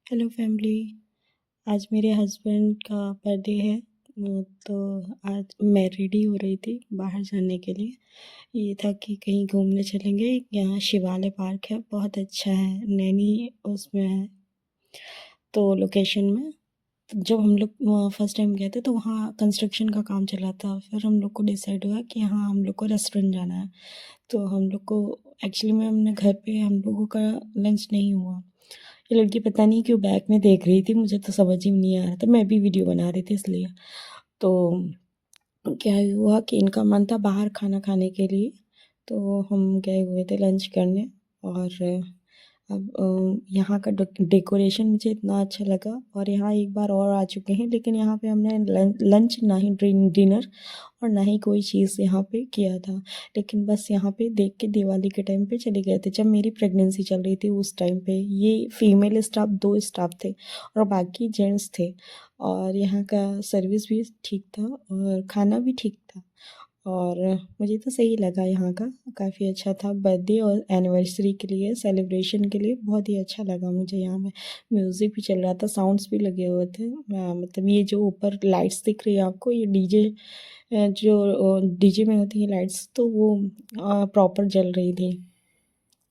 Hello family. आज मेरे husband का बर्थडे है। तो आज मैं रेडी हो रही थी बाहर जाने के लिए। ये था कि कहीं घूमने चलेंगे। यहाँ शिवालय पार्क है, बहुत अच्छा है, नैनी उसमें है तो लोकेशन में। तो जब हम लोग फर्स्ट टाइम गए थे तो वहाँ कंस्ट्रक्शन का काम चला था। फिर हम लोग को डिसाइड हुआ कि हाँ, हम लोग को रेस्टोरेंट जाना है। तो हम लोग को एक्चुअली में हमने घर पे हम लोगों का लंच नहीं हुआ। ये लड़की पता नहीं क्यों बैक में देख रही थी, मुझे तो समझ ही नहीं आ रहा था, मैं भी वीडियो बना रही थी इसलिए। तो क्या हुआ कि इनका मन था बाहर खाना खाने के लिए, तो हम गए हुए थे लंच करने। और अब यहाँ का डेकोरेशन मुझे इतना अच्छा लगा। और यहाँ एक बार और आ चुके हैं, लेकिन यहाँ पे हमने लंच ना ही डिनर और ना ही कोई चीज़ यहाँ पे किया था। लेकिन बस यहाँ पे देख के दिवाली के टाइम पे चले गए थे, जब मेरी प्रेगनेंसी चल रही थी उस टाइम पे। ये फीमेल स्टाफ 2 स्टाफ थे और बाकी जेंट्स थे। और यहाँ का सर्विस भी ठीक था और खाना भी ठीक था। और मुझे तो सही लगा यहाँ का, काफ़ी अच्छा था। बर्थडे और एनिवर्सरी के लिए, सेलिब्रेशन के लिए बहुत ही अच्छा लगा मुझे। यहाँ में म्यूज़िक भी चल रहा था, साउंड्स भी लगे हुए थे। मतलब ये जो ऊपर लाइट्स दिख रही है आपको, ये डीजे, जो डीजे में होती है लाइट्स, तो वो प्रॉपर जल रही थी।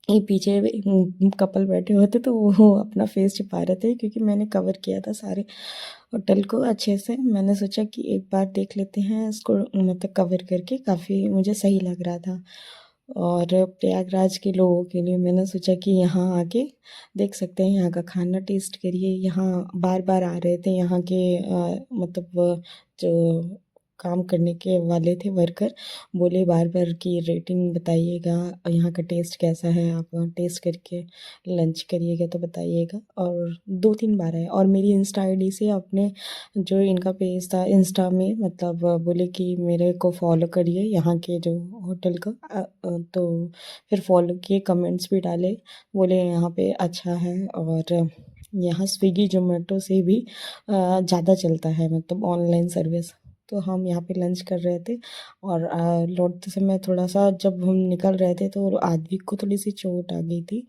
ये पीछे कपल बैठे हुए थे तो वो अपना फेस छिपा रहे थे, क्योंकि मैंने कवर किया था सारे होटल को अच्छे से। मैंने सोचा कि एक बार देख लेते हैं इसको, मतलब कवर करके काफ़ी मुझे सही लग रहा था। और प्रयागराज के लोगों के लिए मैंने सोचा कि यहाँ आके देख सकते हैं, यहाँ का खाना टेस्ट करिए। यहाँ बार बार आ रहे थे यहाँ के मतलब जो काम करने के वाले थे वर्कर, बोले बार बार कि रेटिंग बताइएगा, यहाँ का टेस्ट कैसा है, आप टेस्ट करके लंच करिएगा तो बताइएगा। और 2-3 बार आए और मेरी इंस्टा आईडी से अपने जो इनका पेज था इंस्टा में, मतलब बोले कि मेरे को फॉलो करिए यहाँ के जो होटल का। तो फिर फॉलो किए, कमेंट्स भी डाले, बोले यहाँ पे अच्छा है। और यहाँ स्विगी जोमेटो से भी ज़्यादा चलता है, मतलब ऑनलाइन सर्विस। तो हम यहाँ पे लंच कर रहे थे और लौटते समय थोड़ा सा जब हम निकल रहे थे तो आद्विक को थोड़ी सी चोट आ गई थी।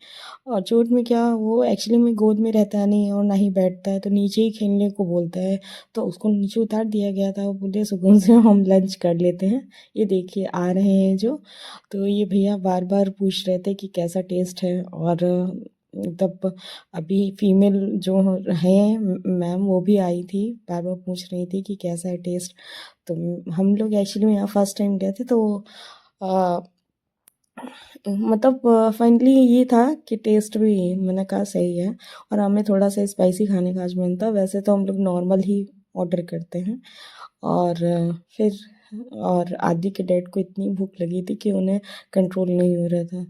और चोट में क्या, वो एक्चुअली में गोद में रहता नहीं है और ना ही बैठता है, तो नीचे ही खेलने को बोलता है। तो उसको नीचे उतार दिया गया था, वो बोले सुकून से हम लंच कर लेते हैं। ये देखिए आ रहे हैं जो, तो ये भैया बार बार पूछ रहे थे कि कैसा टेस्ट है। और तब अभी फीमेल जो हैं मैम, वो भी आई थी, बार बार पूछ रही थी कि कैसा है टेस्ट। तो हम लोग एक्चुअली में यहाँ फर्स्ट टाइम गए थे, तो आ, मतलब फाइनली ये था कि टेस्ट भी मैंने कहा सही है। और हमें थोड़ा सा स्पाइसी खाने का आज मन था, वैसे तो हम लोग नॉर्मल ही ऑर्डर करते हैं। और फिर और आदि के डैड को इतनी भूख लगी थी कि उन्हें कंट्रोल नहीं हो रहा था,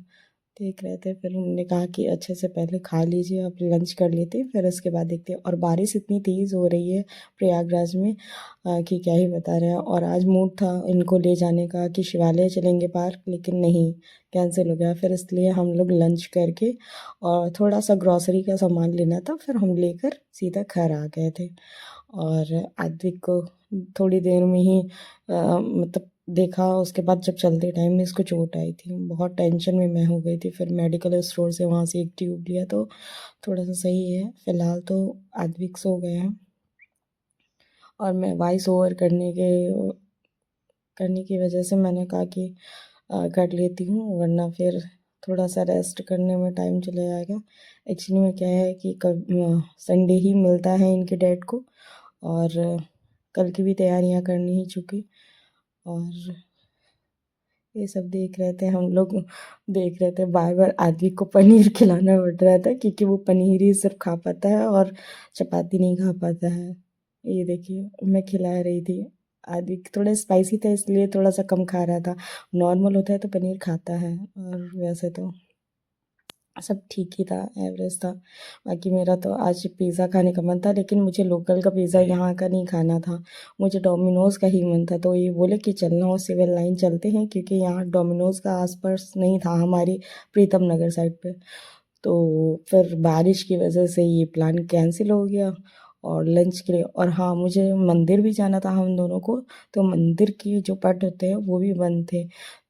देख रहे थे। फिर हमने कहा कि अच्छे से पहले खा लीजिए, अब लंच कर लेते हैं, फिर उसके बाद देखते हैं। और बारिश इतनी तेज़ हो रही है प्रयागराज में कि क्या ही बता रहे हैं। और आज मूड था इनको ले जाने का कि शिवालय चलेंगे पार्क, लेकिन नहीं, कैंसिल हो गया। फिर इसलिए हम लोग लंच करके और थोड़ा सा ग्रॉसरी का सामान लेना था, फिर हम लेकर सीधा घर आ गए थे। और आदित्य को थोड़ी देर में ही मतलब देखा, उसके बाद जब चलते टाइम में इसको चोट आई थी, बहुत टेंशन में मैं हो गई थी। फिर मेडिकल स्टोर से वहाँ से एक ट्यूब लिया तो थोड़ा सा सही है। फिलहाल तो आद्विक सो गए हैं और मैं वॉइस ओवर करने की वजह से मैंने कहा कि कर लेती हूँ, वरना फिर थोड़ा सा रेस्ट करने में टाइम चले जाएगा। एक्चुअली में क्या है कि कब संडे ही मिलता है इनके डैड को, और कल की भी तैयारियां करनी ही चुकी। और ये सब देख रहे थे हम लोग, देख रहे थे बार बार आदि को पनीर खिलाना पड़ रहा था, क्योंकि वो पनीर ही सिर्फ खा पाता है और चपाती नहीं खा पाता है। ये देखिए मैं खिला रही थी। आदि थोड़ा स्पाइसी था इसलिए थोड़ा सा कम खा रहा था, नॉर्मल होता है तो पनीर खाता है। और वैसे तो सब ठीक ही था, एवरेज था। बाकी मेरा तो आज पिज़्ज़ा खाने का मन था, लेकिन मुझे लोकल का पिज़्ज़ा यहाँ का नहीं खाना था, मुझे डोमिनोज़ का ही मन था। तो ये बोले कि चलना हो सिविल लाइन चलते हैं, क्योंकि यहाँ डोमिनोज़ का आसपास नहीं था हमारी प्रीतम नगर साइड पे। तो फिर बारिश की वजह से ये प्लान कैंसिल हो गया। और लंच के लिए। और हाँ, मुझे मंदिर भी जाना था हम दोनों को, तो मंदिर की जो पट होते हैं वो भी बंद थे,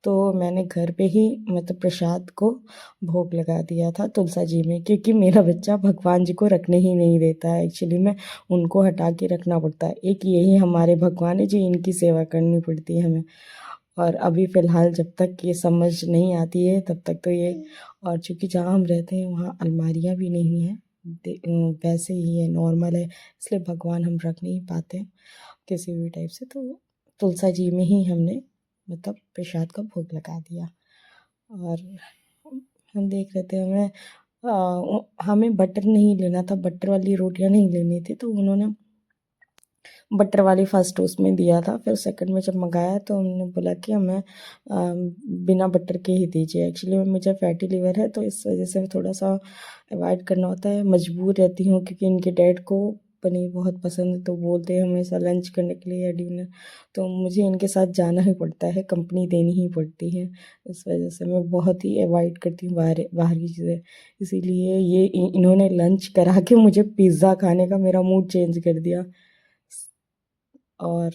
तो मैंने घर पे ही मतलब प्रसाद को भोग लगा दिया था तुलसा जी में, क्योंकि मेरा बच्चा भगवान जी को रखने ही नहीं देता है। एक्चुअली में उनको हटा के रखना पड़ता है, एक यही हमारे भगवान है जो इनकी सेवा करनी पड़ती है हमें। और अभी फ़िलहाल जब तक ये समझ नहीं आती है तब तक तो ये, और चूँकि जहाँ हम रहते हैं वहाँ अलमारियाँ भी नहीं हैं, वैसे ही है, नॉर्मल है, इसलिए भगवान हम रख नहीं पाते किसी भी टाइप से, तो तुलसा जी में ही हमने मतलब प्रसाद का भोग लगा दिया। और हम देख रहे थे, हमें बटर नहीं लेना था, बटर वाली रोटियां नहीं लेनी थी, तो उन्होंने बटर वाली फ़र्स्ट उसमें दिया था। फिर सेकंड में जब मंगाया तो उन्होंने बोला कि हमें बिना बटर के ही दीजिए। एक्चुअली में मुझे फैटी लिवर है, तो इस वजह से थोड़ा सा अवॉइड करना होता है, मजबूर रहती हूँ, क्योंकि इनके डैड को पनीर बहुत पसंद है, तो बोलते हैं हमेशा लंच करने के लिए या डिनर, तो मुझे इनके साथ जाना ही पड़ता है, कंपनी देनी ही पड़ती है। इस वजह से मैं बहुत ही अवॉइड करती हूँ बाहर की चीज़ें। इसीलिए ये इन्होंने लंच करा के मुझे पिज़्ज़ा खाने का मेरा मूड चेंज कर दिया। और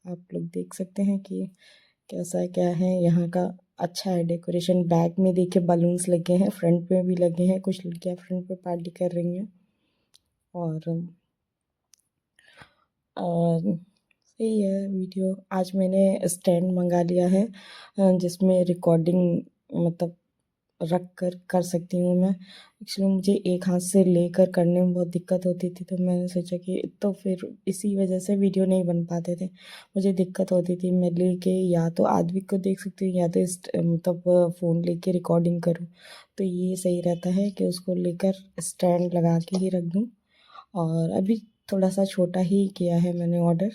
आप लोग देख सकते हैं कि कैसा क्या है यहाँ का। अच्छा है डेकोरेशन, बैक में देखिए बलून्स लगे हैं, फ्रंट में भी लगे हैं, कुछ लड़कियाँ फ्रंट पे पार्टी कर रही हैं। और सही है वीडियो। आज मैंने स्टैंड मंगा लिया है जिसमें रिकॉर्डिंग मतलब रख कर सकती हूँ मैं। एक्चुअली मुझे एक हाथ से लेकर करने में बहुत दिक्कत होती थी, तो मैंने सोचा कि तो फिर इसी वजह से वीडियो नहीं बन पाते थे, मुझे दिक्कत होती थी। मैं लेके या तो आदमी को देख सकती हूँ या तो मतलब फ़ोन लेके रिकॉर्डिंग करूँ, तो ये सही रहता है कि उसको लेकर स्टैंड लगा के ही रख दूँ। और अभी थोड़ा सा छोटा ही किया है मैंने ऑर्डर,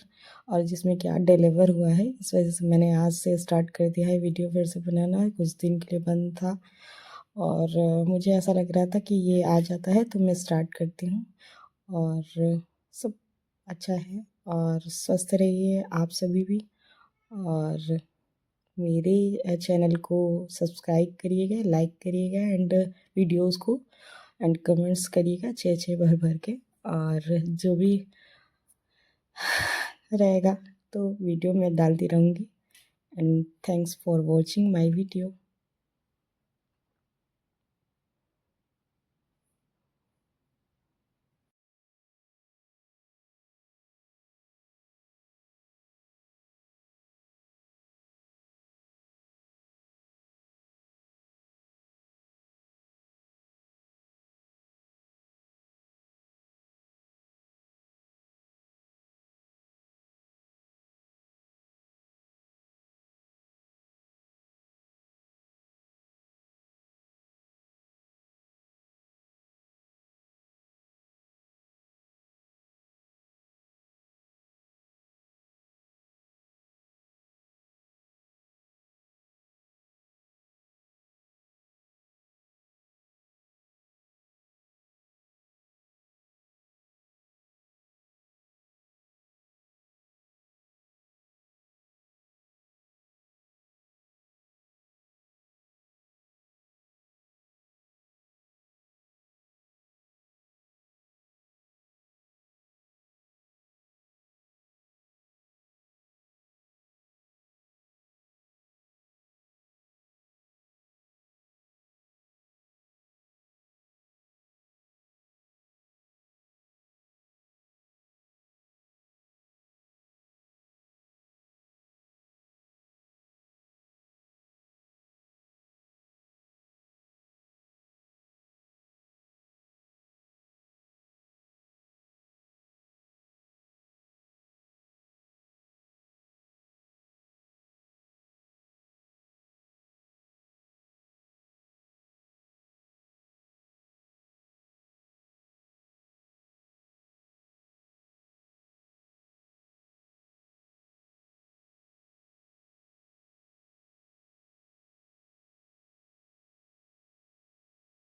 और जिसमें क्या डिलीवर हुआ है, इस वजह से मैंने आज से स्टार्ट कर दिया है वीडियो फिर से बनाना, कुछ दिन के लिए बंद था। और मुझे ऐसा लग रहा था कि ये आ जाता है तो मैं स्टार्ट करती हूँ। और सब अच्छा है, और स्वस्थ रहिए आप सभी भी। और मेरे चैनल को सब्सक्राइब करिएगा, लाइक करिएगा, एंड वीडियोस को एंड कमेंट्स करिएगा अच्छे अच्छे भर भर के। और जो भी रहेगा तो वीडियो में डालती रहूँगी। And thanks for watching my video.